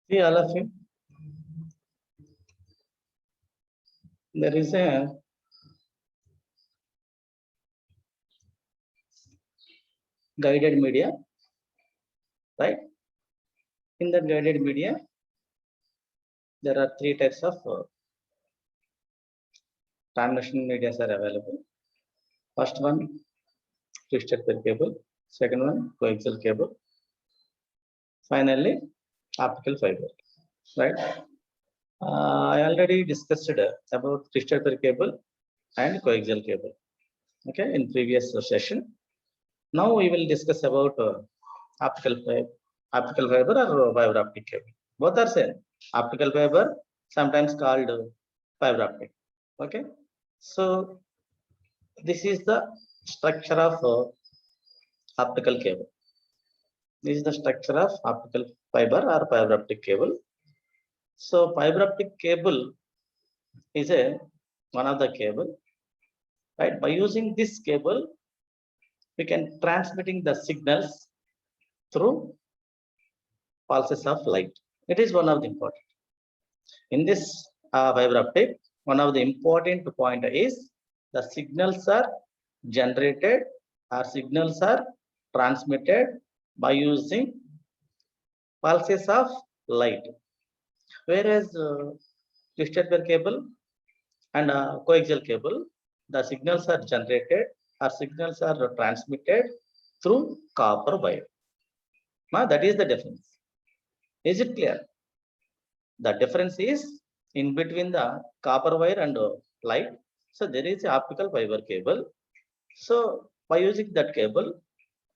See, all of you, there is a guided media, right? In the guided media, there are three types of transmission medias are available. First one, twisted pair cable. Second one, coaxial cable. Finally, optical fiber, right? I already discussed about twisted pair cable and coaxial cable, okay, in previous session. Now we will discuss about optical fiber or fiber optic cable. Both are same. Optical fiber, sometimes called fiber optic. Okay, so this is the structure of optical cable. This is the structure of optical fiber or fiber optic cable. So fiber optic cable is one of the cable, right? By using this cable, we can transmitting the signals through pulses of light. It is one of the important. In this fiber optic, one of the important point is the signals are generated or signals are transmitted by using pulses of light. Whereas twisted pair cable and coaxial cable, the signals are generated or signals are transmitted through copper wire. Now that is the difference. Is it clear? The difference is in between the copper wire and light. So there is optical fiber cable. So by using that cable,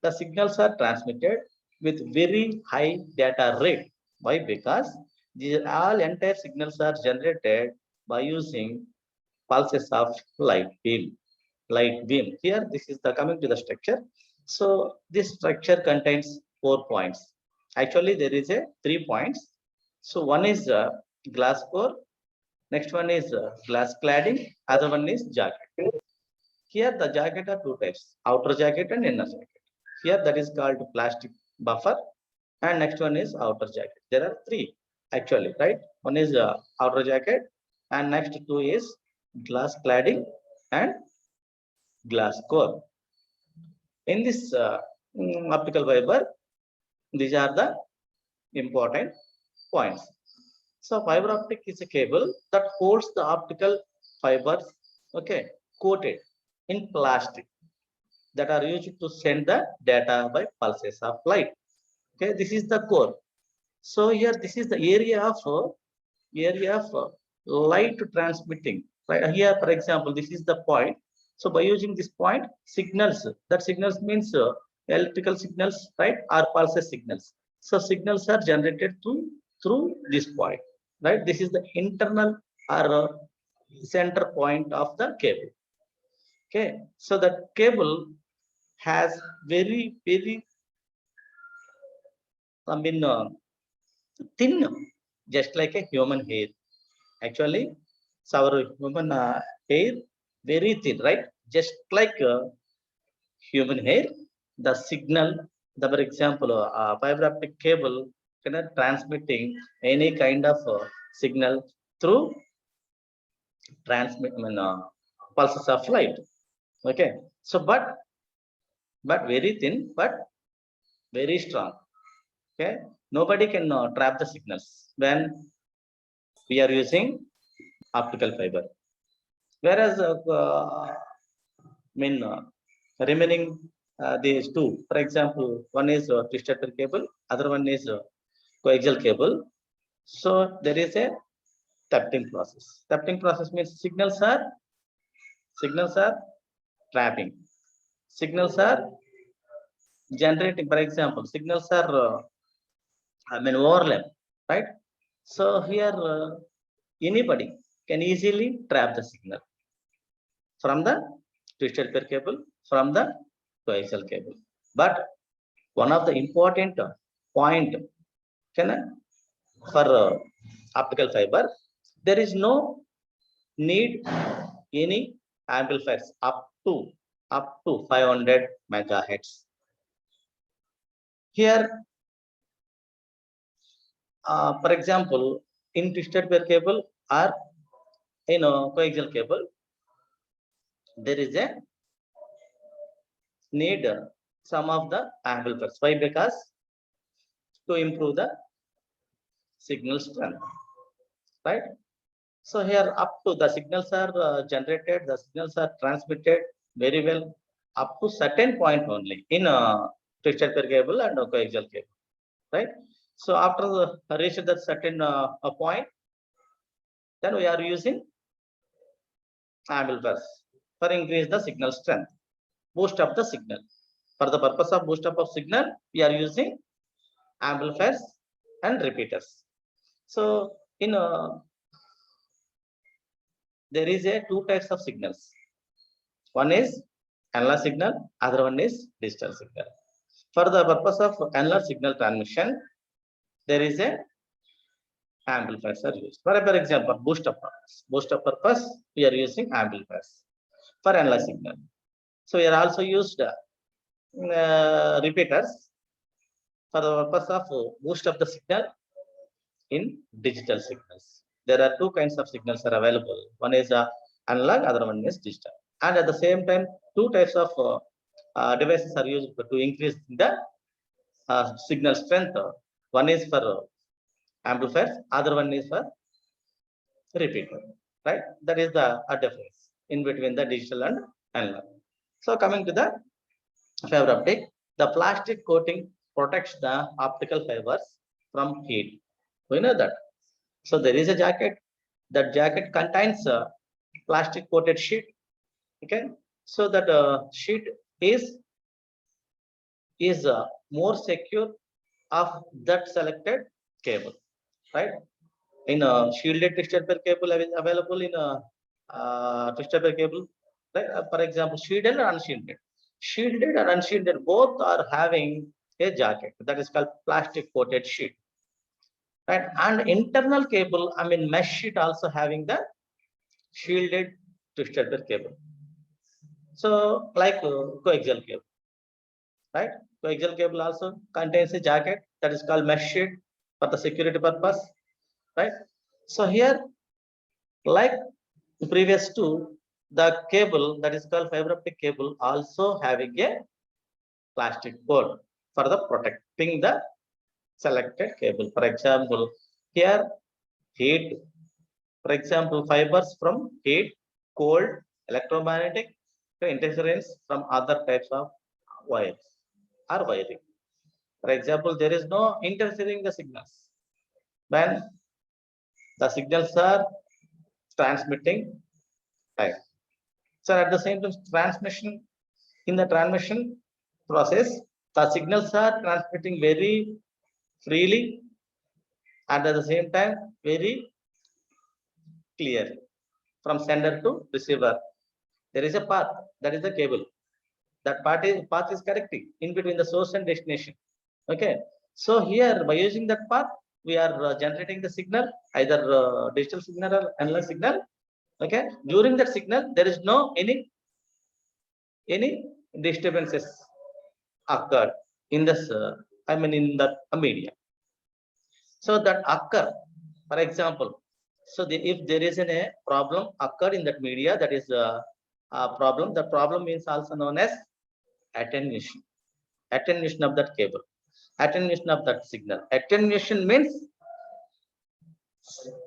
the signals are transmitted with very high data rate. Why? Because these all entire signals are generated by using pulses of light beam. Here, this is the coming to the structure. So this structure contains 4 points. Actually, there is a 3 points. So one is glass core, next one is glass cladding, other one is jacket. Here the jacket are two types, outer jacket and inner jacket. Here that is called plastic buffer, and next one is outer jacket. There are three actually, right? One is outer jacket, and next two is glass cladding and glass core. In this optical fiber, these are the important points. So fiber optic is a cable that holds the optical fibers, okay, coated in plastic that are used to send the data by pulses of light. Okay, this is the core. So here, this is the area of light transmitting. Right here, for example, this is the point. So by using this point, signals. That signals means electrical signals, right, or pulses signals. So signals are generated through this point, right? This is the internal or center point of the cable. Okay, so the cable has very thin, just like a human hair. Actually, so our human hair very thin, right? Just like human hair, the signal, the for example, fiber optic cable cannot transmitting any kind of signal through pulses of light. Okay, so but very thin, but very strong. Okay, nobody can trap the signals when we are using optical fiber. Whereas remaining these two, for example, one is twisted pair cable, other one is coaxial cable. So there is a thefting process. Thefting process means signals are trapping, signals are generating. For example, signals are overlap, right? So here anybody can easily trap the signal from the twisted pair cable from the coaxial cable. But one of the important point for optical fiber, there is no need any amplifiers up to 500 megahertz. Here, for example, in twisted pair cable or coaxial cable, there is a need some of the amplifiers. Why? Because to improve the signal strength, right? So here up to the signals are generated, the signals are transmitted very well up to certain point only in twisted pair cable and coaxial cable, right? So after reach that certain point, then we are using amplifiers for increase the signal strength, boost up the signal. For the purpose of boost up of signal, we are using amplifiers and repeaters. So in there is a two types of signals. One is analog signal, other one is digital signal. For the purpose of analog signal transmission, there is a amplifiers are used. For example, boost up purpose, we are using amplifiers for analog signal. So we are also used repeaters for the purpose of boost up the signal in digital signals. There are two kinds of signals are available. One is analog, other one is digital. And at the same time, two types of devices are used to increase the signal strength. One is for amplifiers, other one is for repeater, right? That is the difference in between the digital and analog. So coming to the fiber optic, the plastic coating protects the optical fibers from heat. We know that. So there is a jacket. That jacket contains a plastic coated sheet. Okay, so that sheet is more secure of that selected cable, right? In a shielded twisted pair cable available in a twisted pair cable, right? For example, shielded or unshielded. Shielded or unshielded both are having a jacket that is called plastic coated sheet, right? And internal cable, I mean mesh sheet also having the shielded twisted pair cable. So like coaxial cable, right? Coaxial cable also contains a jacket that is called mesh sheet for the security purpose, right? So here, like previous to the cable that is called fiber optic cable also having a plastic coat for the protecting the selected cable. For example, here heat, for example, fibers from heat, cold, electromagnetic to interference from other types of wires or wiring. For example, there is no interfering the signals when the signals are transmitting time. So at the same time, in the transmission process, the signals are transmitting very freely and at the same time very clear from sender to receiver. There is a path, that is the cable. That path is connecting in between the source and destination. Okay, so here by using that path, we are generating the signal, either digital signal or analog signal. Okay, during that signal, there is no any disturbances occurred in this, I mean in the media. So that occur, for example, so if there is a problem occurred in that media, that is a problem. The problem is also known as attenuation of that cable, attenuation of that signal. Attenuation means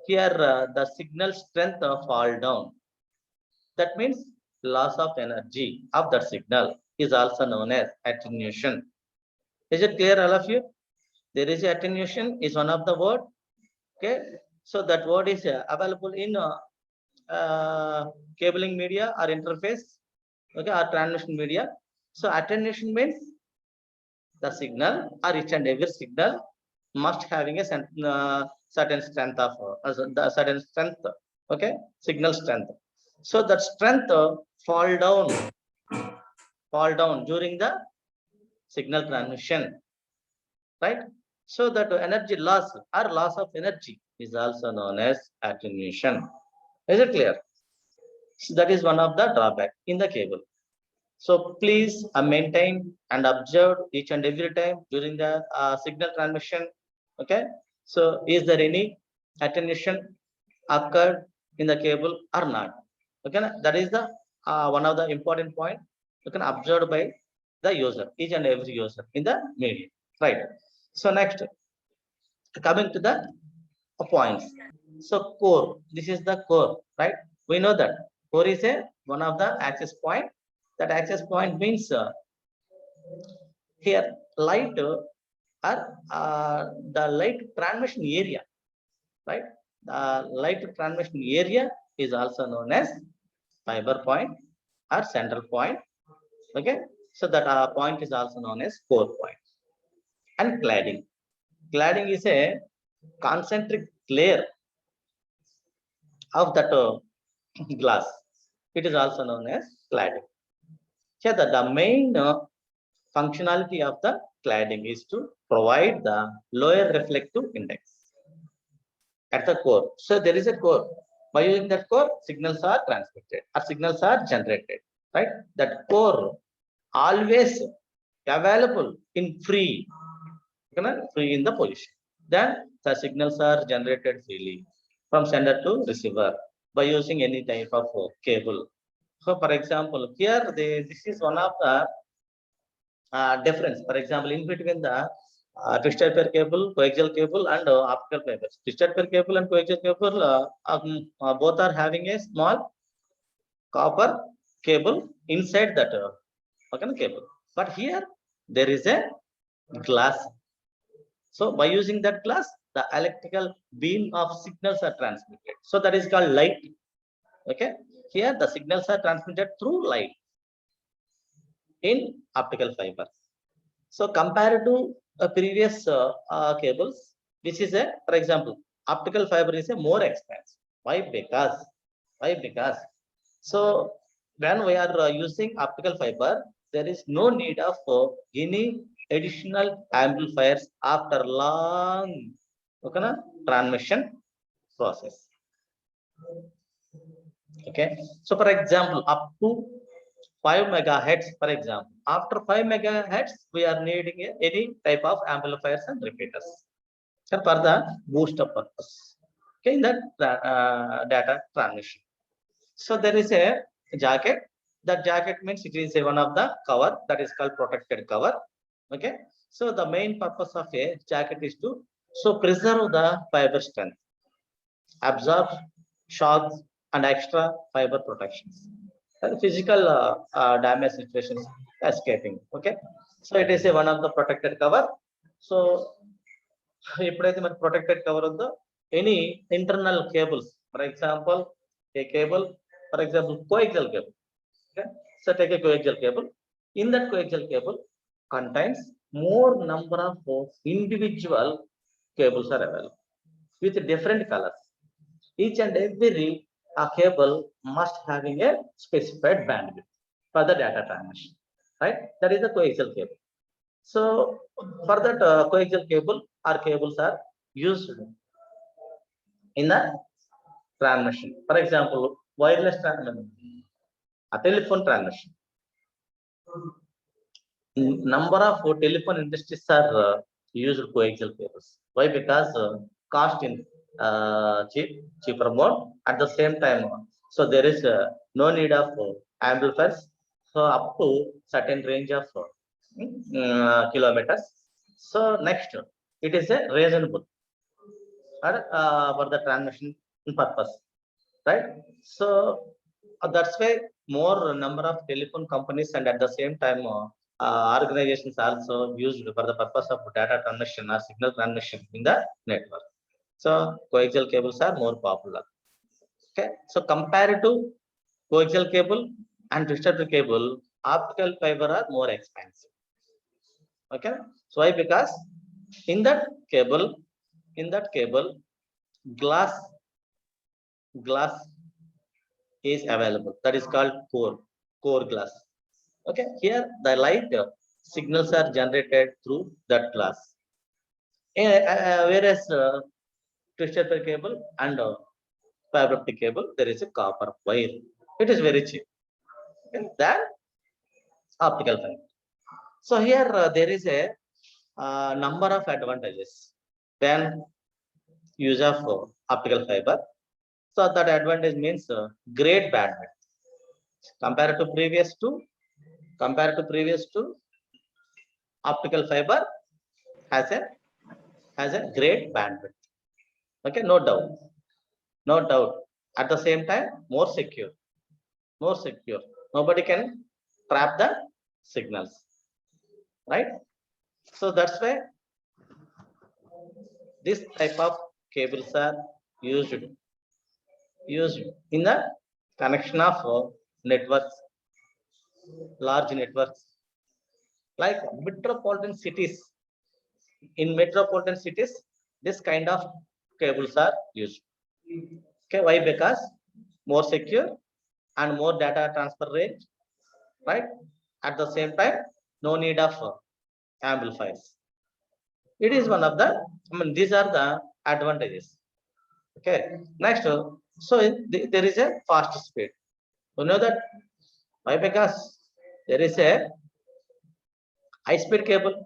here the signal strength fall down. That means loss of energy of that signal is also known as attenuation. Is it clear, all of you? There is attenuation is one of the word. Okay, so that word is available in cabling media or interface, okay, or transmission media. So attenuation means the signal or each and every signal must having a certain strength of the certain strength, okay, signal strength. So that strength fall down fall down during the signal transmission, right? So that energy loss or loss of energy is also known as attenuation. Is it clear? So that is one of the drawback in the cable. So please maintain and observe each and every time during the signal transmission. Okay. So is there any attenuation occurred in the cable or not? Okay. That is the one of the important point you can observe by the user, each and every user in the medium. Right. So next, coming to the points. So core, this is the core, right? We know that core is a one of the access point. That access point means here light or the light transmission area, right? The light transmission area is also known as fiber point or central point. Okay, so that point is also known as core point. And cladding. Cladding is a concentric layer of that glass. It is also known as cladding. Here the main functionality of the cladding is to provide the lower reflective index at the core. So there is a core. By using that core, signals are transmitted or signals are generated, right? That core always available in free in the position. Then the signals are generated freely from sender to receiver by using any type of cable. So for example, here this is one of the difference. For example, in between the twisted pair cable, coaxial cable, and optical fibers. Twisted pair cable and coaxial cable both are having a small copper cable inside that cable. But here there is a glass. So by using that glass, the electrical beam of signals are transmitted. So that is called light. Okay. Here the signals are transmitted through light in optical fiber. So compared to previous cables, this is a, for example, optical fiber is a more expensive. Why? Because so when we are using optical fiber, there is no need of any additional amplifiers after long transmission process. Okay. So for example, up to 5 megahertz, for example. After 5 megahertz, we are needing any type of amplifiers and repeaters for the boost up purpose. Okay, in that data transmission. So there is a jacket. That jacket means it is one of the cover that is called protected cover. Okay. So the main purpose of a jacket is to preserve the fiber strength, absorb shocks and extra fiber protections. And physical damage situations escaping. Okay, so it is a one of the protected cover. So ఎప్పుడైతే మనకి protected cover ఉందో any internal cables, for example a cable, for example coaxial cable. Okay, so take a coaxial cable. In that coaxial cable contains more number of individual cables are available with different colors. Each and every cable must having a specified bandwidth for the data transmission, right? That is the coaxial cable. So for that coaxial cable, our cables are used in the transmission. For example, wireless transmission, a telephone transmission. Number of telephone industries are used coaxial cables. Why? Because cost in cheaper mode at the same time. So there is no need of amplifiers. So up to certain range of kilometers. So next, it is a reasonable for the transmission purpose, right? So that's why more number of telephone companies and at the same time organizations also used for the purpose of data transmission or signal transmission in the network. So coaxial cables are more popular. Okay, so compared to coaxial cable and twisted cable, optical fiber are more expensive. Okay, so why? Because in that cable, glass is available. That is called core glass. Okay, here the light signals are generated through that glass. Whereas twisted pair cable and fiber optic cable, there is a copper wire. It is very cheap. And then optical fiber. So here there is a number of advantages when use of optical fiber. So that advantage means great bandwidth compared to previous to optical fiber has a great bandwidth. Okay, no doubt, no doubt. At the same time, more secure, more secure. Nobody can trap the signals, right? So that's why this type of cables are used in the connection of networks, large networks, like metropolitan cities. In metropolitan cities, this kind of cables are used. Okay, why? Because more secure and more data transfer range, right? At the same time, no need of amplifiers. It is one of the, these are the advantages. Okay, next, so there is a fast speed. You know that why? Because there is a high speed cable.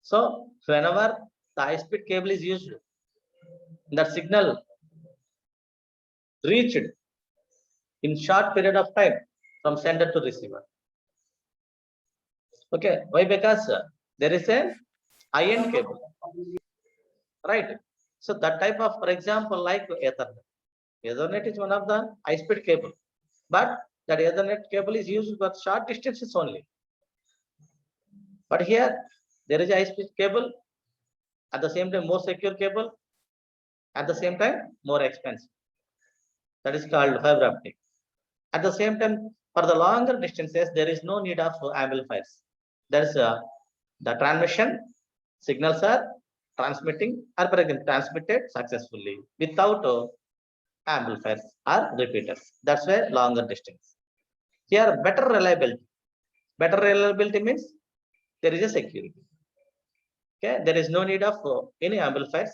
So whenever the high speed cable is used, that signal reached in short period of time from sender to receiver. Okay, why? Because there is a high-end cable, right? So that type of, for example, like Ethernet. Ethernet is one of the high-speed cable, but that Ethernet cable is used for short distances only. But here there is a high-speed cable, at the same time more secure cable, at the same time more expensive. That is called fiber optic. At the same time, for the longer distances, there is no need of amplifiers. There is the transmission signals are transmitting or transmitted successfully without amplifiers or repeaters. That's why longer distance. Here, better reliability. Better reliability means there is a security. Okay, there is no need of any amplifiers.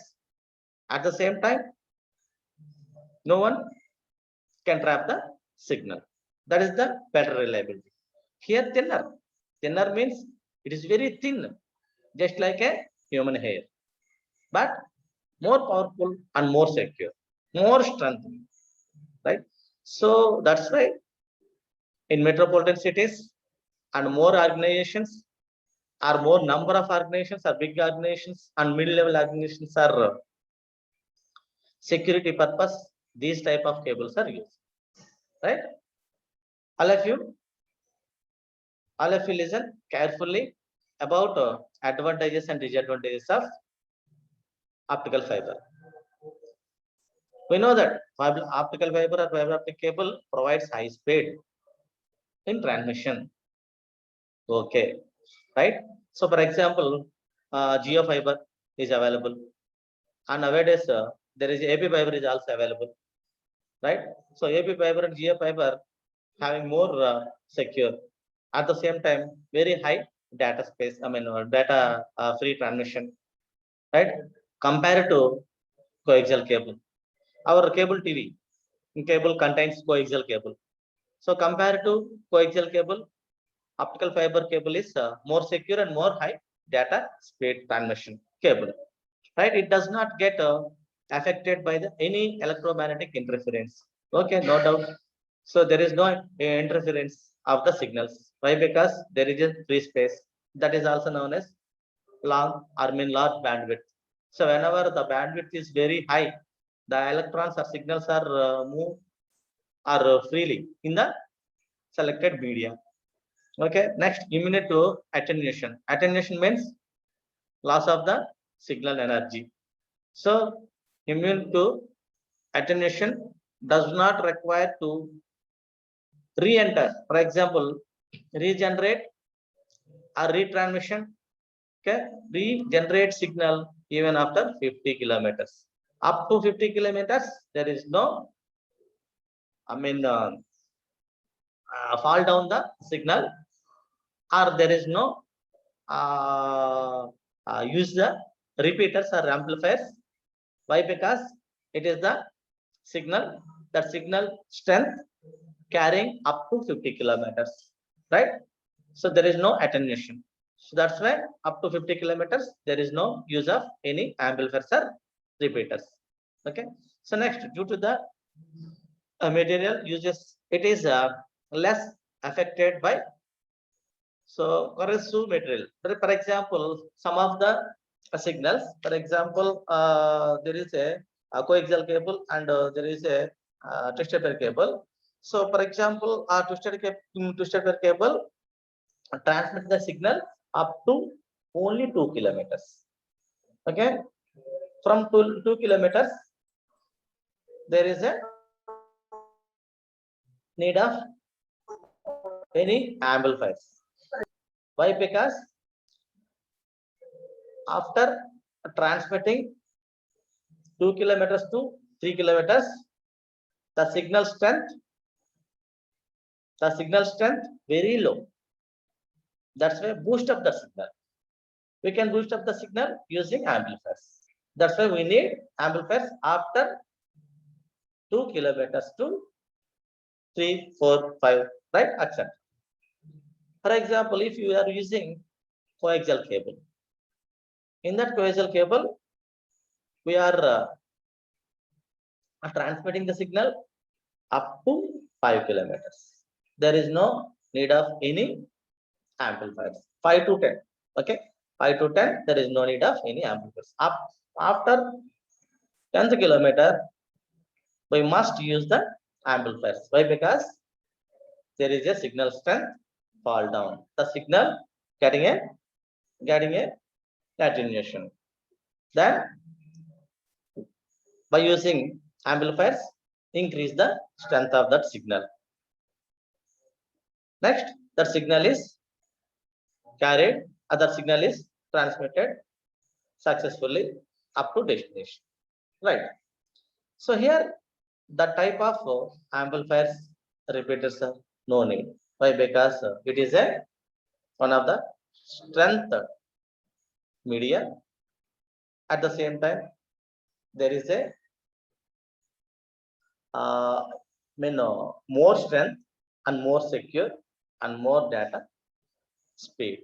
At the same time, no one can trap the signal. That is the better reliability. Here, thinner. Thinner means it is very thin, just like a human hair, but more powerful and more secure, more strength, right? So that's why in metropolitan cities and more organizations or more number of organizations or big organizations and mid-level organizations are security purpose, these type of cables are used, right? All of you listen carefully about advantages and disadvantages of optical fiber. We know that optical fiber or fiber optic cable provides high speed in transmission. Okay, right? So for example, Geo fiber is available, and nowadays there is AP fiber is also available, right? So AP fiber and Geo fiber having more secure, at the same time very high data space, data free transmission, right? Compared to coaxial cable. Our cable TV cable contains coaxial cable. So compared to coaxial cable, optical fiber cable is more secure and more high data speed transmission cable, right? It does not get affected by any electromagnetic interference. Okay, no doubt. So there is no interference of the signals. Why? Because there is a free space, that is also known as large bandwidth. So whenever the bandwidth is very high, the electrons or signals are move or freely in the selected media. Okay, next, immune to attenuation. Attenuation means loss of the signal energy. So immune to attenuation does not require to re-enter, for example, regenerate or retransmission. Okay, regenerate signal even after 50 kilometers. Up to 50 kilometers, there is no, fall down the signal, or there is no use the repeaters or amplifiers. Why? Because it is the signal, that signal strength carrying up to 50 kilometers, right? So there is no attenuation. So that's why up to 50 kilometers, there is no use of any amplifiers or repeaters. Okay. So next, due to the material uses, it is less affected by, so corresponding to material. For example, some of the signals, for example, there is a coaxial cable and there is a twisted pair cable. So for example, twisted pair cable transmit the signal up to only 2 kilometers. Okay, from 2 kilometers, there is a need of any amplifiers. Why? Because after transmitting 2 kilometers to 3 kilometers, the signal strength very low. That's why boost up the signal. We can boost up the signal using amplifiers. That's why we need amplifiers after 2 kilometers to 3, 4, 5, right? Etc. For example, if you are using coaxial cable, in that coaxial cable, we are transmitting the signal up to 5 kilometers. There is no need of any amplifiers. 5 to 10. Okay. 5 to 10, there is no need of any amplifiers. After 10th kilometer, we must use the amplifiers. Why? Because there is a signal strength fall down. The signal getting a attenuation. Then by using amplifiers, increase the strength of that signal. Next, that signal is carried, other signal is transmitted successfully up to destination. Right. So here the type of amplifiers repeaters are no need. Why? Because it is a one of the strength media. At the same time, there is a more strength and more secure and more data speed.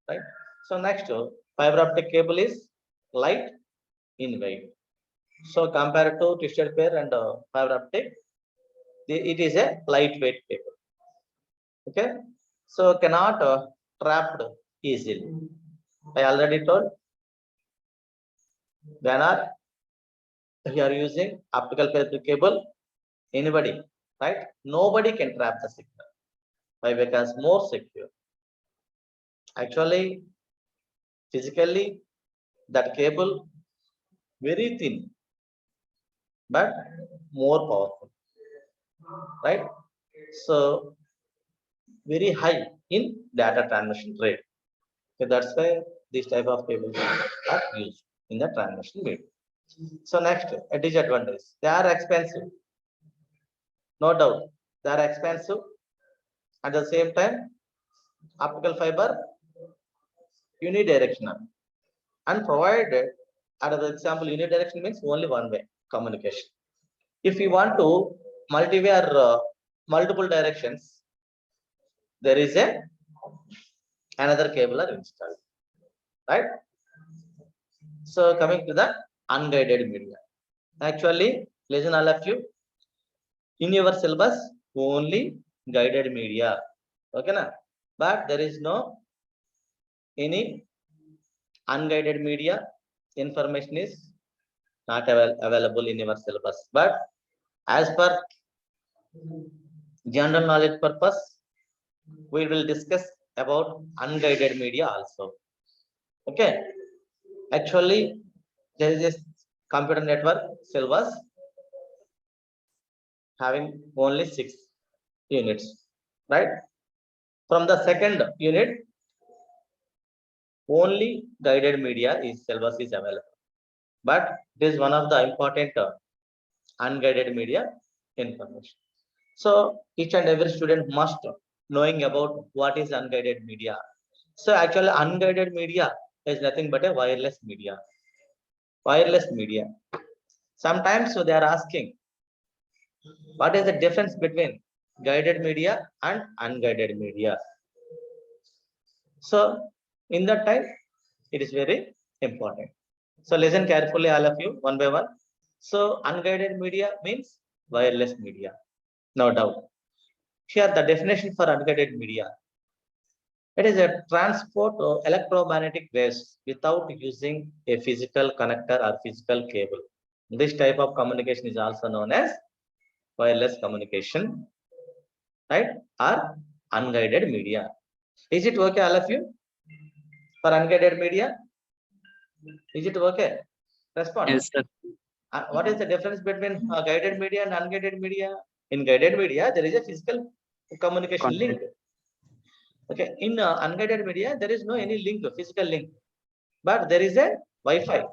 Right. So next, fiber optic cable is light in weight. So compared to twisted pair and fiber optic, it is a lightweight cable. Okay, so cannot trapped easily. I already told, whenever you are using optical fiber cable, anybody, right? Nobody can trap the signal. Why? Because more secure. Actually, physically, that cable very thin, but more powerful, right? So very high in data transmission rate. So that's why this type of cables are used in the transmission medium. So next, a disadvantage. They are expensive. No doubt. They are expensive. At the same time, optical fiber unidirectional and provided, another example, unidirectional means only one way communication. If you want to multi-way or multiple directions, there is a another cable are installed, right? So coming to the unguided media. Actually, listen all of you, in your syllabus only guided media. Okay, na? But there is no any unguided media information is not available in your syllabus. But as per general knowledge purpose, we will discuss about unguided media also. Okay. Actually, there is a computer network syllabus having only 6 units, right? From the second unit, only guided media is syllabus is available. But it is one of the important unguided media information. So each and every student must knowing about what is unguided media. So actually unguided media is nothing but a wireless media. Wireless media. Sometimes so they are asking, what is the difference between guided media and unguided media? So in that time, it is very important. So listen carefully, all of you, one by one. So unguided media means wireless media, no doubt. Here the definition for unguided media. It is a transport of electromagnetic waves without using a physical connector or physical cable. This type of communication is also known as wireless communication, right? Or unguided media. Is it okay, all of you? For unguided media, is it okay? Respond. Yes, sir. What is the difference between guided media and unguided media? In guided media, there is a physical communication link. Contact. Okay. In unguided media, there is no any link, physical link, but there is a Wi-Fi.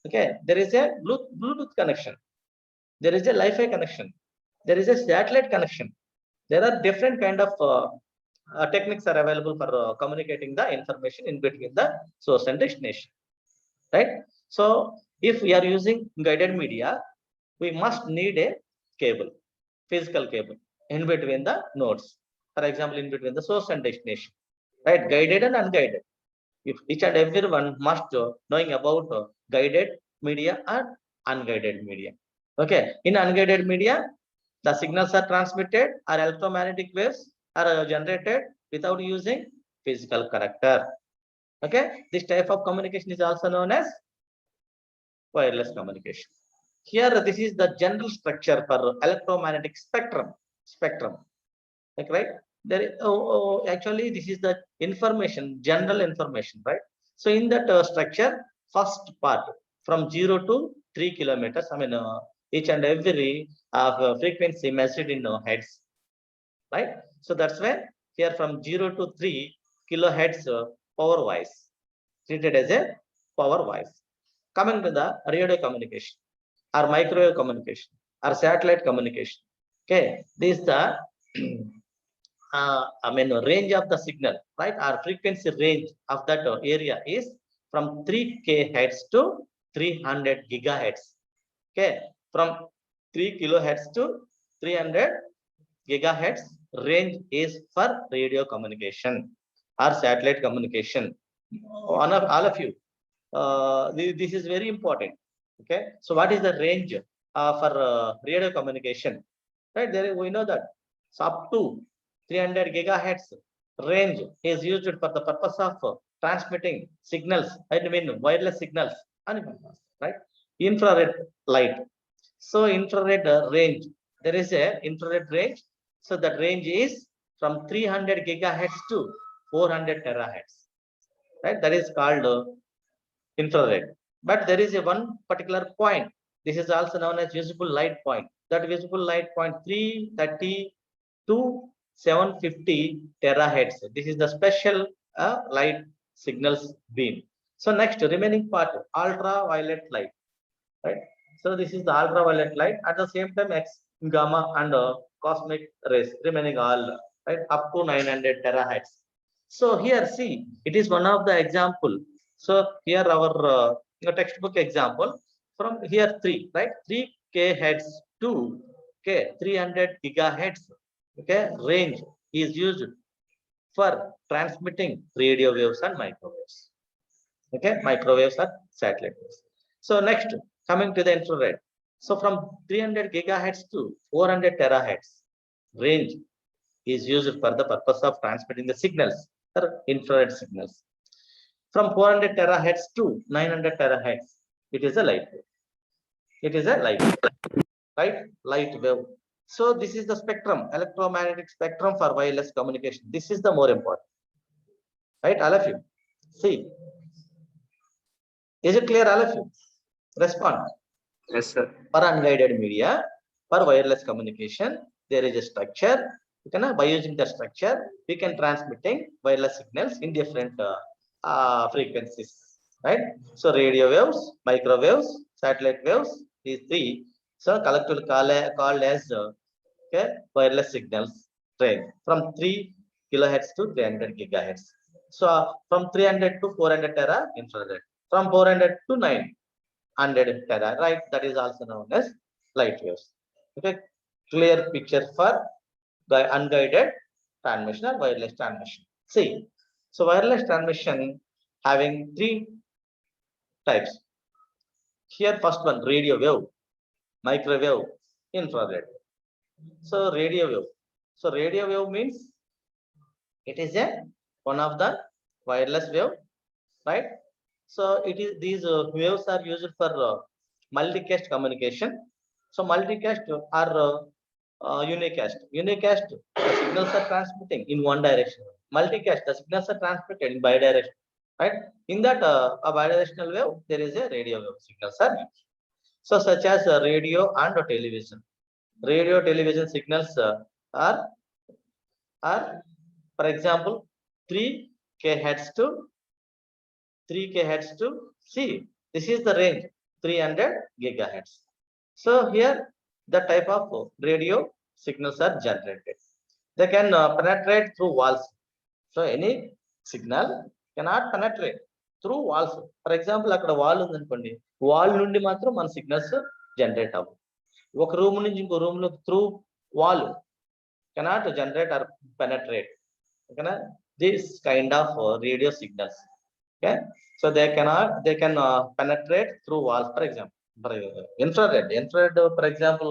Okay. There is a Bluetooth connection. There is a Wi-Fi connection. There is a satellite connection. There are different kind of techniques are available for communicating the information in between the source and destination, right? So if we are using guided media, we must need a cable, physical cable in between the nodes. For example, in between the source and destination, right? Guided and unguided. If each and everyone must knowing about guided media and unguided media. Okay, in unguided media, the signals are transmitted or electromagnetic waves are generated without using physical character. Okay, this type of communication is also known as wireless communication. Here, this is the general structure for electromagnetic spectrum. Spectrum, like, right? There is, actually, this is the information, general information, right? So in that structure, first part from 0 to 3 kilometers. I mean, each and every frequency measured in hertz, right? So that's why here from 0 to 3 kilohertz power wise, treated as a power wise. Coming to the radio communication or microwave communication or satellite communication. Okay, this is the I mean range of the signal, right? Our frequency range of that area is from 3 kHz to 300 gigahertz. Okay, from 3 kilohertz to 300 gigahertz range is for radio communication or satellite communication. One of all of you, this is very important. Okay, so what is the range for radio communication? Right, there we know that so up to 300 gigahertz range is used for the purpose of transmitting signals. I mean wireless signals, right? Infrared light. So infrared range, there is a infrared range. So that range is from 300 gigahertz to 400 terahertz, right? That is called infrared. But there is a one particular point. This is also known as visible light point. That visible light point 330 to 750 terahertz. This is the special light signals beam. So next remaining part, ultraviolet light, right? So this is the ultraviolet light. At the same time, X, gamma, and cosmic rays remaining all, right, up to 900 terahertz. So here, see, it is one of the example. So here our textbook example from here 3, right? 3 kHz to 300 gigahertz. Okay, range is used for transmitting radio waves and microwaves. Okay, microwaves or satellite waves. So next, coming to the infrared. So from 300 gigahertz to 400 terahertz range is used for the purpose of transmitting the signals or infrared signals. From 400 terahertz to 900 terahertz, it is a light wave. It is a light wave, right? Light wave. So this is the spectrum, electromagnetic spectrum for wireless communication. This is the more important, right? All of you, see, is it clear, all of you? Respond. Yes, sir. For unguided media, for wireless communication, there is a structure. You can, by using the structure, we can transmitting wireless signals in different frequencies, right? So radio waves, microwaves, satellite waves, these three, so collectively called as Okay, wireless signals range from 3 kilohertz to 300 gigahertz. So from 300 to 400 tera infrared, from 400 to 900 tera, right? That is also known as light waves. Okay, clear picture for unguided transmission or wireless transmission. See, so wireless transmission having three types. Here, first one, radio wave, microwave, infrared. So radio wave. So radio wave means it is a one of the wireless wave, right? So it is these waves are used for multicast communication. So multicast or unicast. Unicast, the signals are transmitting in one direction. Multicast, the signals are transmitted in bidirectional, right? In that a bidirectional wave, there is a radio wave signals are used. So such as radio and television. Radio television signals are, for example, 3 kHz to 3 kHz to C. This is the range 300 gigahertz. So here the type of radio signals are generated. They can penetrate through walls. So any signal cannot penetrate through walls. For example, అక్కడ wall ఉందనుకోండి, wall నుండి మాత్రం మన signals generate అవ్వవు. ఒక room నుంచి ఇంకో room లో through wall cannot generate or penetrate. Okay, this kind of radio signals. Okay, so they can penetrate through walls. For example, infrared, for example,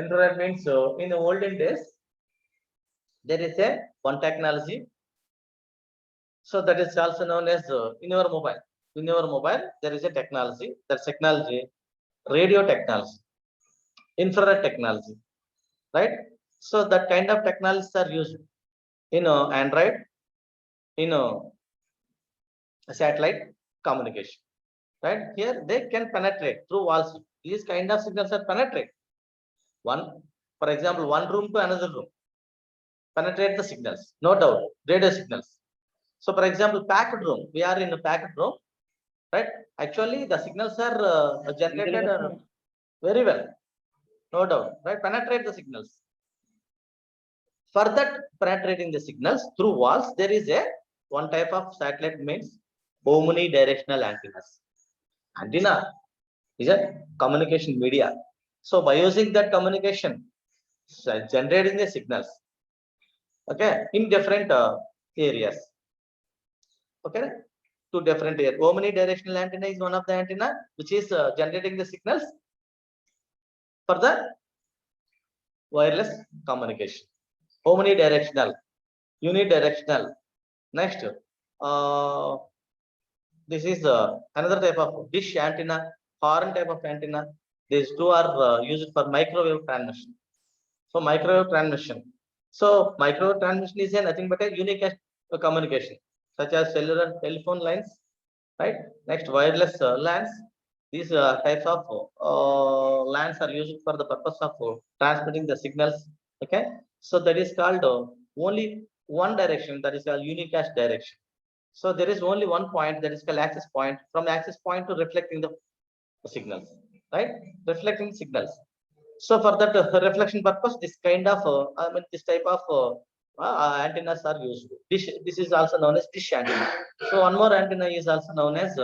infrared means in the olden days there is a one technology. So that is also known as in your mobile. In your mobile there is a technology. That technology, radio technology, infrared technology, right? So that kind of technologies are used in Android, in satellite communication, right? Here they can penetrate through walls. These kind of signals are penetrate. One, for example, one room to another room, penetrate the signals, no doubt, radio signals. So for example, packed room, we are in a packed room, right? Actually, the signals are generated very well, no doubt, right? Penetrate the signals. For that penetrating the signals through walls, there is a one type of satellite means omnidirectional antennas. Antenna is a communication media. So by using that communication, generating the signals, okay, in different areas, okay, to different areas. Omnidirectional antenna is one of the antenna which is generating the signals for the wireless communication. Omnidirectional, unidirectional. Next, this is another type of dish antenna, horn type of antenna. These two are used for microwave transmission. So microwave transmission. So microwave transmission is nothing but a unicast communication, such as cellular telephone lines, right? Next, wireless LANs. These types of LANs are used for the purpose of transmitting the signals. Okay, so that is called only one direction, that is called unicast direction. So there is only one point, that is called access point. From access point to reflecting the signals, right? Reflecting signals. So for that reflection purpose, this kind of this type of antennas are used. This is also known as dish antenna. So one more antenna is also known as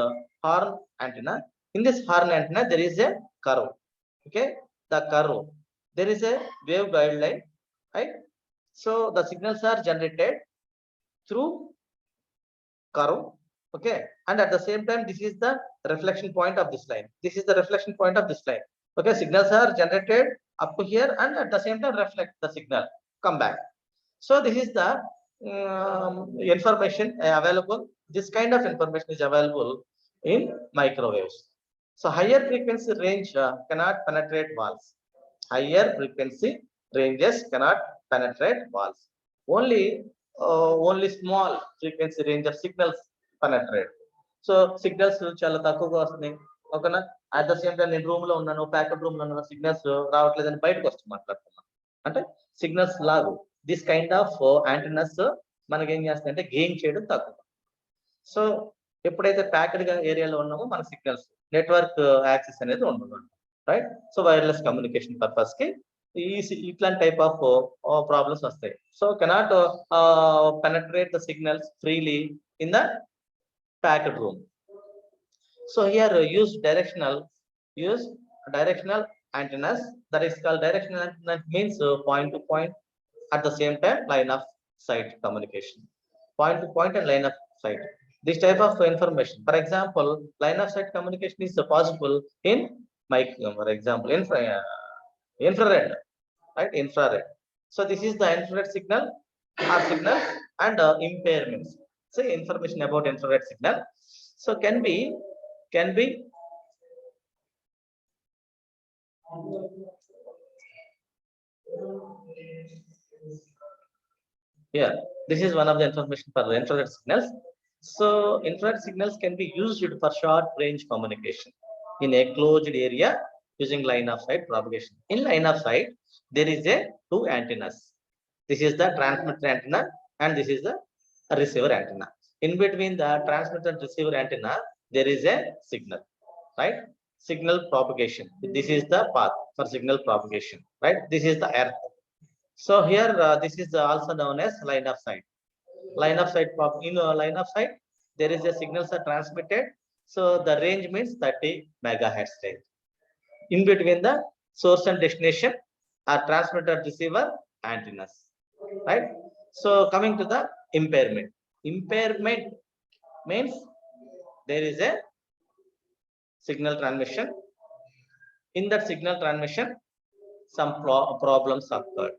horn antenna. In this horn antenna, there is a curve. Okay, the curve. There is a wave guideline, right? So the signals are generated through curve. Okay, and at the same time, this is the reflection point of this line. This is the reflection point of this line. Okay, signals are generated up to here, and at the same time reflect the signal, come back. So this is the information available. This kind of information is available in microwaves. So higher frequency range cannot penetrate walls. Higher frequency ranges cannot penetrate walls. Only small frequency range of signals penetrate. So signals చాలా తక్కువగా వస్తున్నాయి, ఓకేనా? At the same time నేను room లో ఉన్నాను, packet room లో ఉన్నాను, signals రావట్లేదని బయటకు వస్తూ మాట్లాడుతున్నాను అంటే సిగ్నల్స్ లాగు. దిస్ కైండ్ ఆఫ్ యాంటెనాస్ మనకి ఏం చేస్తాయంటే గెయిన్ చేయడం తక్కువ. సో ఎప్పుడైతే ప్యాకెడ్ ఏరియాలో ఉన్నామో మన సిగ్నల్స్ నెట్వర్క్ యాక్సెస్ అనేది ఉండదు, right? So wireless communication purpose కి ఇట్లాంటి టైప్ ఆఫ్ ప్రాబ్లమ్స్ వస్తాయి. So cannot penetrate the signals freely in the packed room. So here use directional antennas. That is called directional antenna, means point to point, at the same time line of sight communication. Point to point and line of sight. This type of information, for example, line of sight communication is possible in for example infrared, right? Infrared. So this is the infrared signal or signal and impairments. Say information about infrared signal. So can be here. This is one of the information for the infrared signals. So infrared signals can be used for short range communication in a closed area using line of sight propagation. In line of sight, there is a two antennas. This is the transmitter antenna and this is the receiver antenna. In between the transmitter and receiver antenna, there is a signal, right? Signal propagation. This is the path for signal propagation, right? This is the earth. So here this is also known as line of sight. Line of sight in line of sight, there is a signals are transmitted. So the range means 30 megahertz range. In between the source and destination are transmitter receiver antennas, right? So coming to the impairment. Impairment means there is a signal transmission. In that signal transmission, some problems occurred.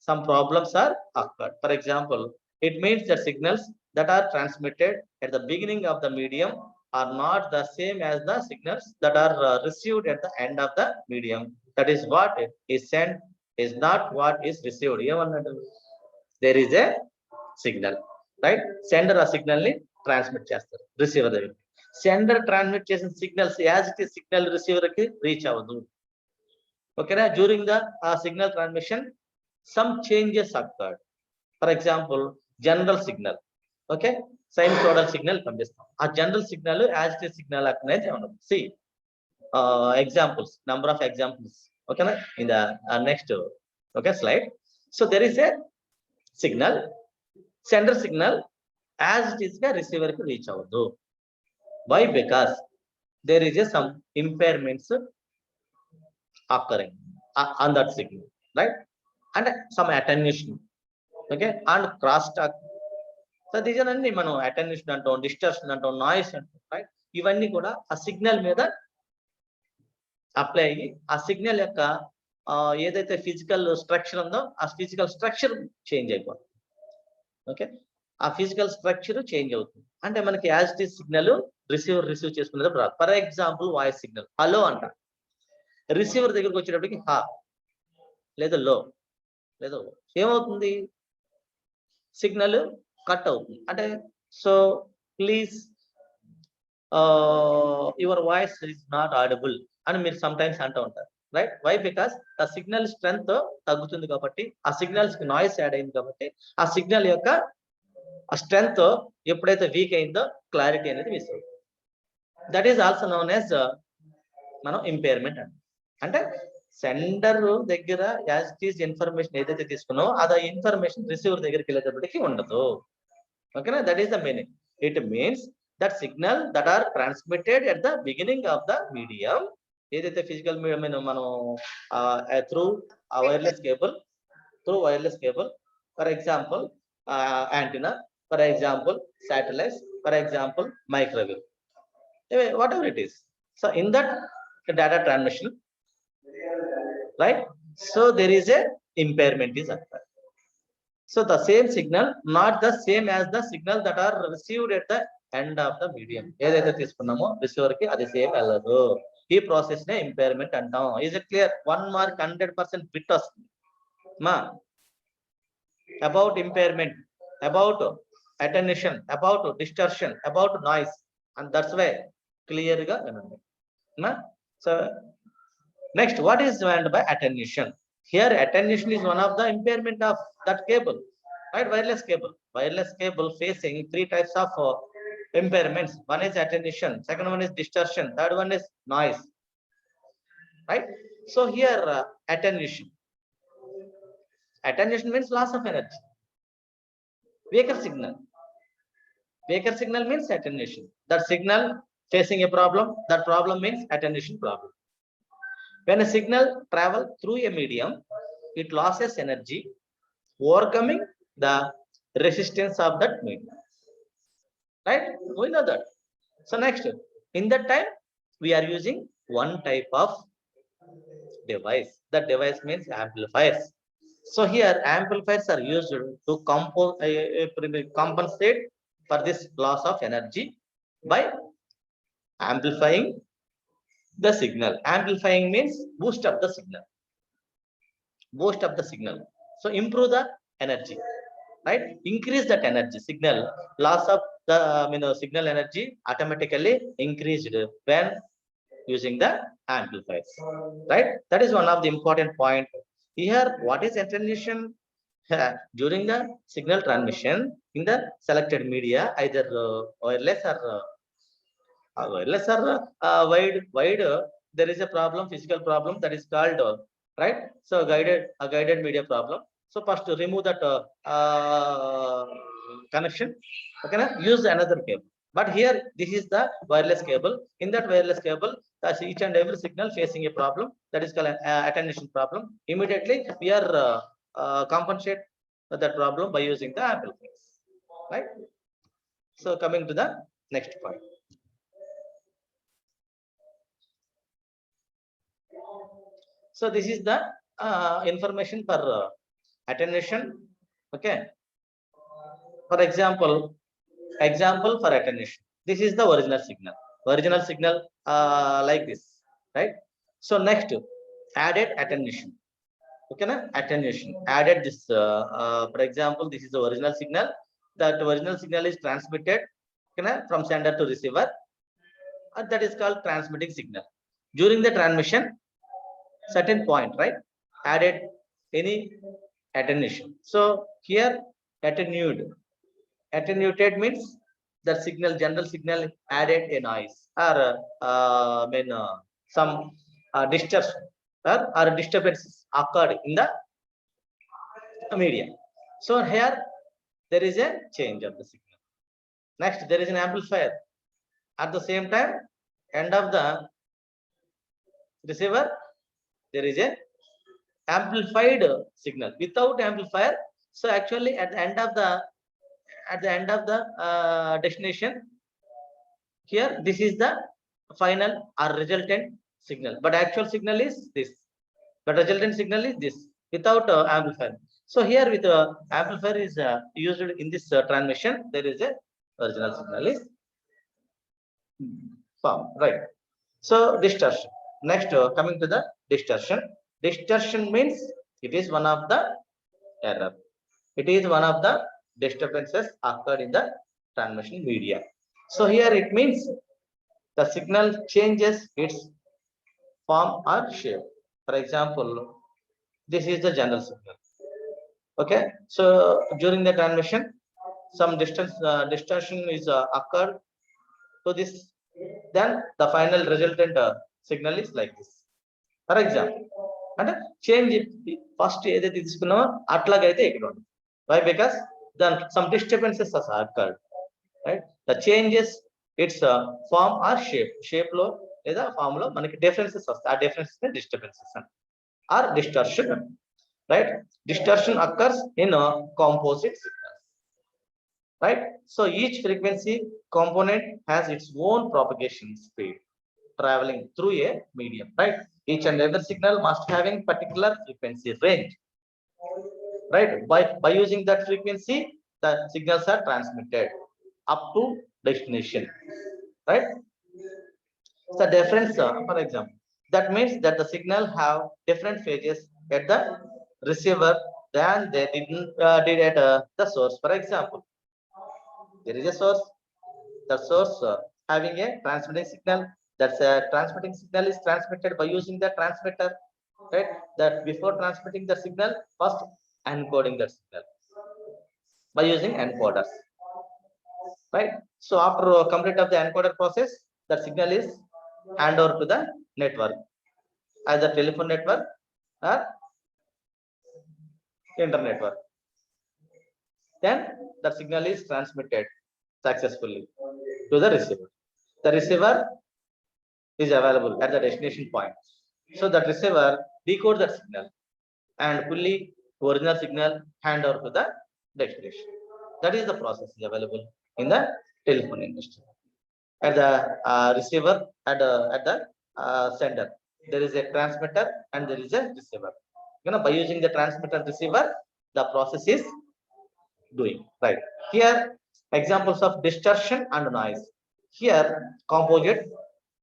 Some problems are occurred. For example, it means that signals that are transmitted at the beginning of the medium are not the same as the signals that are received at the end of the medium. That is what is sent is not what is received. There is a signal, right? Sender a signal ni transmit చేస్తారు receiver దగ్గర. Sender transmit చేసిన signals as it is signal receiver కి reach అవ్వదు. ఓకేనా? During the signal transmission, some changes occurred. For example, general signal, okay, sinusoidal signal పంపిస్తాం. ఆ general signal as it is signal అనేది ఉండదు. See examples, number of examples, okay, in the next okay slide. So there is a signal, sender signal as it is గా receiver కి reach అవ్వదు. Why? Because there is some impairments occurring on that signal, right? And some attenuation, okay, and crosstalk. So these are అన్ని మనం attenuation అంటాం, distortion అంటాం, noise అంటాం, right? ఇవన్నీ కూడా ఆ సిగ్నల్ మీద అప్లై అయ్యి ఆ సిగ్నల్ యొక్క ఏదైతే ఫిజికల్ స్ట్రక్చర్ ఉందో ఆ ఫిజికల్ స్ట్రక్చర్ చేంజ్ అయిపోతుంది. ఓకే, ఆ ఫిజికల్ స్ట్రక్చర్ చేంజ్ అవుతుంది. అంటే మనకి as it is signal receive చేసుకునేటప్పుడు రాదు. For example voice signal hello అంట, రిసీవర్ దగ్గరకు వచ్చేటప్పటికి హా లేదా లో లేదా ఏమవుతుంది, సిగ్నల్ కట్ అవుతుంది. అంటే so please your voice is not audible అని మీరు సమ్ టైమ్స్ అంటూ ఉంటారు, రైట్? వై? బికాస్ ఆ సిగ్నల్ స్ట్రెంత్ తగ్గుతుంది కాబట్టి, ఆ సిగ్నల్స్ కి నాయిస్ యాడ్ అయింది కాబట్టి, ఆ సిగ్నల్ యొక్క ఆ స్ట్రెంత్ ఎప్పుడైతే వీక్ అయిందో క్లారిటీ అనేది మిస్ అవుతుంది. That is also known as మనం ఇంపైర్మెంట్ అంటే సెండర్ దగ్గర యాజ్ ఇట్ ఈస్ ఇన్ఫర్మేషన్ ఏదైతే తీసుకున్నామో అది ఇన్ఫర్మేషన్ రిసీవర్ దగ్గరికి వెళ్ళేటప్పటికి ఉండదు. ఓకేనా? That is the meaning. It means that signal that are transmitted at the beginning of the medium, ఏదైతే ఫిజికల్ మీడియం మనం through wireless cable, for example antenna, for example satellites, for example microwave, whatever it is. So in that data transmission, right? So there is a impairment is occurred. So the same signal not the same as the signal that are received at the end of the medium. ఏదైతే తీసుకున్నామో receiver కి అది same వెళ్ళదు. ఈ process నే impairment అంటాం. Is it clear? 1 mark 100% bit వస్తుంది మా about impairment, about attenuation, about distortion, about noise, and that's why clear గా వినండి మా. So next, what is meant by attenuation? Here attenuation is one of the impairment of that cable, right? Wireless cable facing 3 types of impairments. One is attenuation, second one is distortion, third one is noise, right? So here attenuation. Attenuation means loss of energy. Weaker signal. Weaker signal means attenuation. That signal facing a problem, that problem means attenuation problem. When a signal travels through a medium, it loses energy, overcoming the resistance of that medium. Right? We know that. So next, in that time, we are using one type of device. That device means amplifiers. So here amplifiers are used to compensate for this loss of energy by amplifying the signal. Amplifying means boost up the signal. Boost up the signal. So improve the energy, right? Increase that energy. Signal loss of the signal energy automatically increased when using the amplifiers, right? That is one of the important point. Here, what is attenuation? During the signal transmission in the selected media, either wireless or wide, there is a problem, physical problem that is called right. So guided media problem. So first to remove that connection, okay, use another cable. But here this is the wireless cable. In that wireless cable, that's each and every signal facing a problem that is called attenuation problem. Immediately we are compensate that problem by using the amplifiers, right? So coming to the next point. So this is the information for attenuation. Okay. For example for attenuation. This is the original signal. Original signal like this, right? So next, added attenuation. Okay, na? Attenuation. Added this. For example, this is the original signal. That original signal is transmitted, okay, na? From sender to receiver. That is called transmitting signal. During the transmission, certain point, right? Added any attenuation. So here attenuated means the signal, general signal added a noise or some distortion or disturbances occurred in the medium. So here there is a change of the signal. Next, there is an amplifier. At the same time, end of the receiver, there is a amplified signal. Without amplifier, so actually at the end of the destination, here this is the final or resultant signal, but actual signal is this, but resultant signal is this without amplifier. So here with amplifier is used in this transmission, there is a original signal is formed, right? So distortion. Next, coming to the distortion. Distortion means it is one of the error. It is one of the disturbances occurred in the transmission media. So here it means the signal changes its form or shape. For example, this is the general signal. Okay, so during the transmission, some distortion is occurred to this. Then the final resultant signal is like this. For example, and change it first ఏదైతే తీసుకున్నామో అట్లాగైతే ఇక్కడ ఉంది. Why? Because then some disturbances has occurred, right? The changes its form or shape లో లేదా form లో మనకి differences వస్తాయి. ఆ differences ని disturbances or distortion, right? Distortion occurs in composite signals, right? So each frequency component has its own propagation speed traveling through a medium, right? Each and every signal must having particular frequency range, right? By using that frequency, the signals are transmitted up to destination, right? So difference, for example, that means that the signal have different phases at the receiver than they did at the source. For example, there is a source. The source having a transmitting signal. That's a transmitting signal is transmitted by using the transmitter, right? That before transmitting the signal, first encoding that signal by using encoders, right? So after complete of the encoder process, the signal is hand over to the network. either telephone network or internet network. Then the signal is transmitted successfully to the receiver. The receiver is available at the destination point. So that receiver decode that signal and fully original signal hand over to the destination. That is the process is available in the telephone industry. At the receiver, at the sender, there is a transmitter and there is a receiver. By using the transmitter and receiver, the process is doing right. Here examples of distortion and noise. Here composite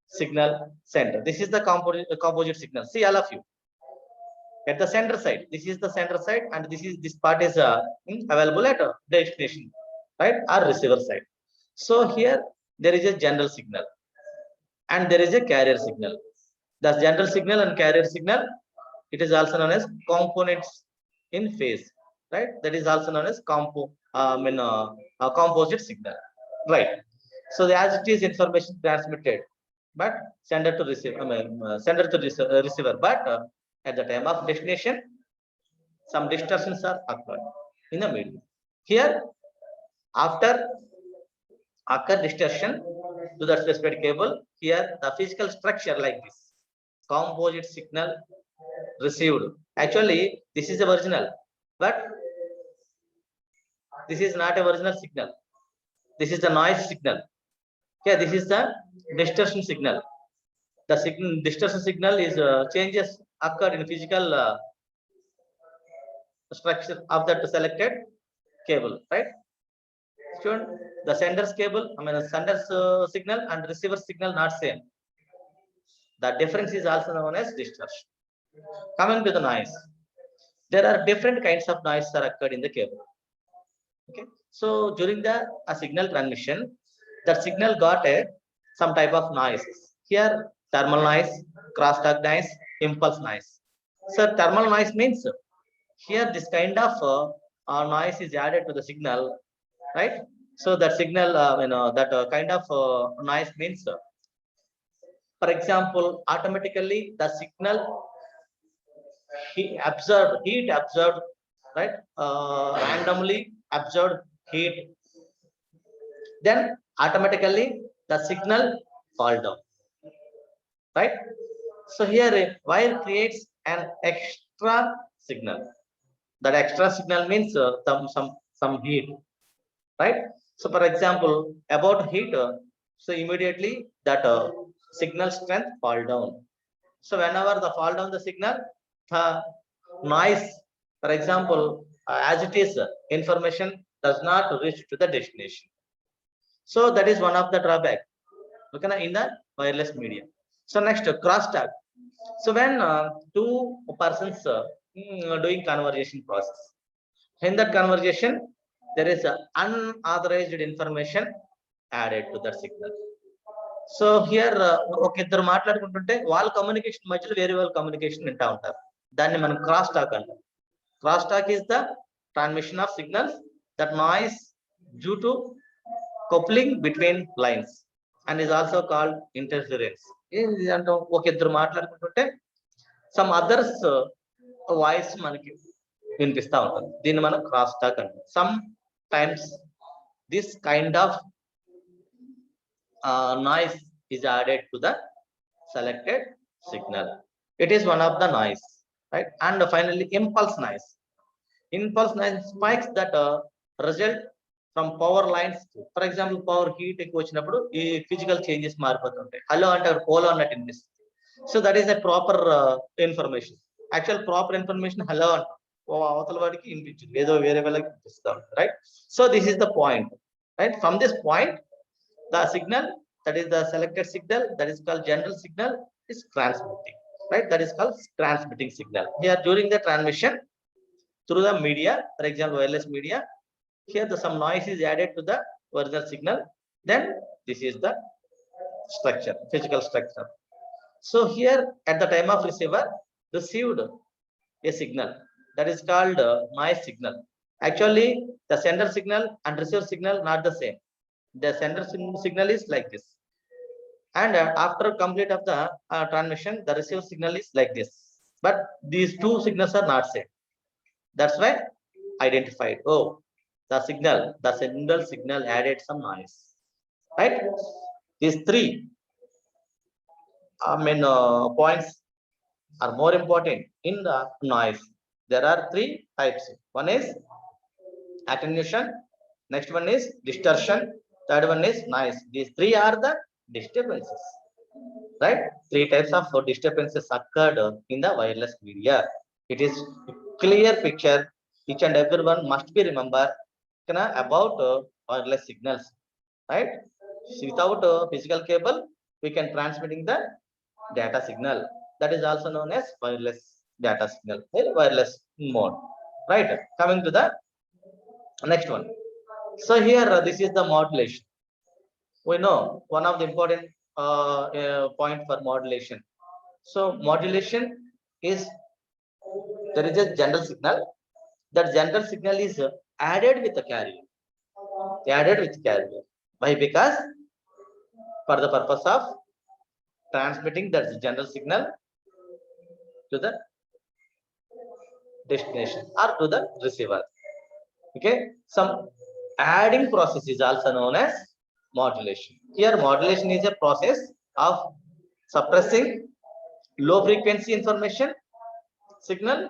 signal center. This is the composite signal. See all of you at the center side. This is the center side, and this part is available at a destination, right, or receiver side. So here there is a general signal and there is a carrier signal. The general signal and carrier signal, it is also known as components in phase, right? That is also known as composite signal, right? So as it is information transmitted, but sender to receive, sender to receiver, but at the time of destination, some distortions are occurred in the medium. Here, after occur distortion to the specified cable, here the physical structure like this, composite signal received. Actually, this is the original, but this is not a original signal. This is the noise signal. Here, this is the distortion signal. The distortion signal is changes occurred in physical structure of that selected cable, right? Student, the sender's cable, the sender's signal and receiver signal not same. The difference is also known as distortion. Coming to the noise, there are different kinds of noise that occurred in the cable. Okay, so during the signal transmission, the signal got some type of noise. Here, thermal noise, crosstalk noise, impulse noise. So thermal noise means here this kind of noise is added to the signal, right? So that signal, that kind of noise means, for example, automatically the signal heat observed, right? Randomly observed heat, then automatically the signal fall down, right? So here wire creates an extra signal. That extra signal means some heat, right? So for example, about heat, so immediately that signal strength fall down. So whenever the fall down the signal, the noise, for example, as it is, information does not reach to the destination. So that is one of the drawback, okay, in the wireless medium. So next, crosstalk. So when two persons doing conversation process, in that conversation there is unauthorized information added to that signal. So here ఒక ఇద్దరు మాట్లాడుకుంటుంటే వాళ్ళ communication మధ్యలో వేరే వాళ్ళ communication వింటా ఉంటారు. దాన్ని మనం క్రాస్ టాక్ అంటాం. Cross talk is the transmission of signals that noise due to coupling between lines and is also called interference. ఏంది అంటాం, ఒక ఇద్దరు మాట్లాడుకుంటుంటే సమ్ అదర్స్ వాయిస్ మనకి వినిపిస్తా ఉంటుంది. దీన్ని మనం క్రాస్ టాక్ అంటాం. Some times this kind of noise is added to the selected signal. It is one of the noise, right? And finally, impulse noise. Impulse noise spikes that result from power lines. For example, power heat ఎక్కువ వచ్చినప్పుడు ఈ physical changes మారిపోతుంటాయి. Hello అంటే polo అన్నట్టు అనిపిస్తుంది. So that is the proper information. Actual proper information hello అంట అవతల వాడికి వినిపించింది, ఏదో వేరే వాళ్ళకి వినిపిస్తాం, right? So this is the point, right? From this point, the signal, that is the selected signal, that is called general signal, is transmitting, right? That is called transmitting signal. Here during the transmission through the media, for example wireless media, here some noise is added to the original signal, then this is the structure, physical structure. So here at the time of receiver received a signal, that is called noise signal. Actually the sender signal and receiver signal not the same. The sender signal is like this, And after complete of the transmission, the received signal is like this. But these two signals are not same. That's why identified. Oh, the single signal added some noise, right? These three, points are more important in the noise. There are three types. One is attenuation, next one is distortion, third one is noise. These three are the disturbances, right? Three types of disturbances occurred in the wireless media. It is clear picture. Each and everyone must be remember about wireless signals, right? Without a physical cable, we can transmitting the data signal. That is also known as wireless data signal, wireless mode, right? Coming to the next one. So here, this is the modulation. We know one of the important point for modulation. So modulation is, there is a general signal. That general signal is added with the carrier. Added with carrier. Why? Because for the purpose of transmitting that general signal to the destination or to the receiver. Okay, some adding process is also known as modulation. Here modulation is a process of suppressing low frequency information signal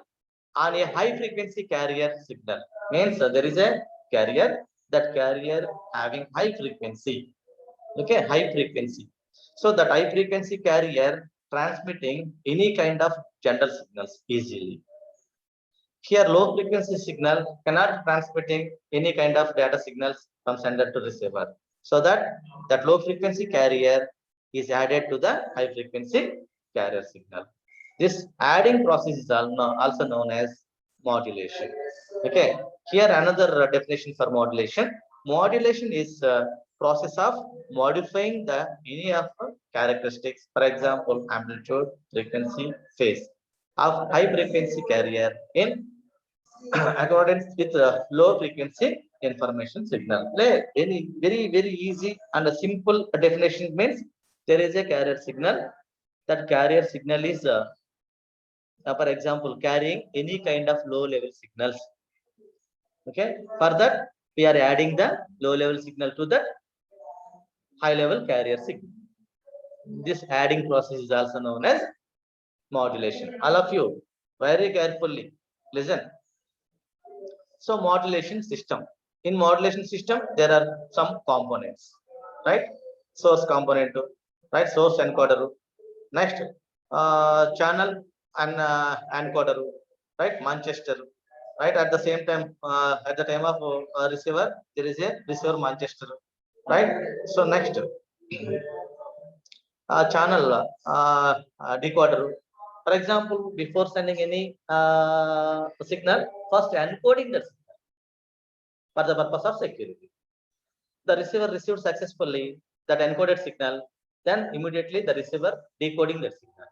on a high frequency carrier signal. Means there is a carrier, that carrier having high frequency. Okay, high frequency. So that high frequency carrier transmitting any kind of general signals easily. Here, low frequency signal cannot transmitting any kind of data signals from sender to receiver. So that low frequency carrier is added to the high frequency carrier signal. This adding process is also known as modulation. Okay. Here another definition for modulation. Modulation is process of modifying the any of characteristics. For example, amplitude, frequency, phase of high frequency carrier in accordance with low frequency information signal. Any very easy and a simple definition means there is a carrier signal. That carrier signal is, for example, carrying any kind of low level signals. Okay, for that we are adding the low level signal to the high level carrier signal. This adding process is also known as modulation. All of you very carefully listen. So modulation system. In modulation system, there are some components, right? Source component, right? Source encoder. Next, channel and encoder, right? Manchester, right? At the same time, at the time of receiver, there is a receiver Manchester, right? So next, channel decoder. For example, before sending any signal, first encoding the signal for the purpose of security. The receiver received successfully that encoded signal, then immediately the receiver decoding that signal.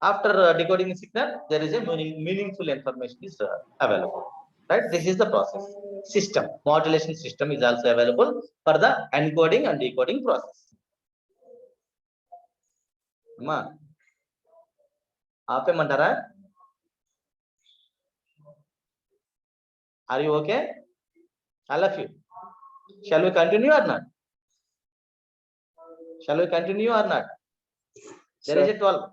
After decoding the signal, there is a meaningful information is available. Right? This is the process. System, modulation system is also available for the encoding and decoding process. Mandara, are you okay? All of you. Shall we continue or not? Shall we continue or not? There is a 12.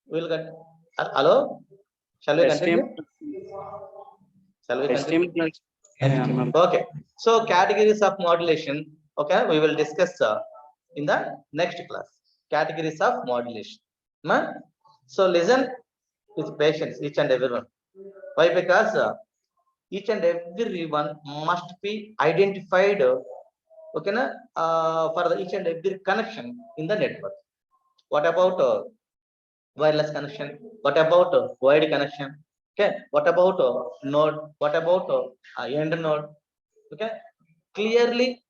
We'll continue. Hello? Shall we continue? Shall we continue? Okay. So categories of modulation. Okay, we will discuss in the next class. Categories of modulation. So listen with patience, each and everyone. Why? Because each and everyone must be identified. Okay, for the each and every connection in the network. What about wireless connection? What about wired connection? Okay, what about node? What about end node? Okay, clearly,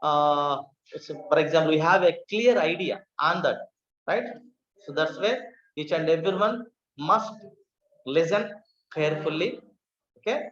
so for example, we have a clear idea on that, right? So that's why each and everyone must listen carefully. Okay.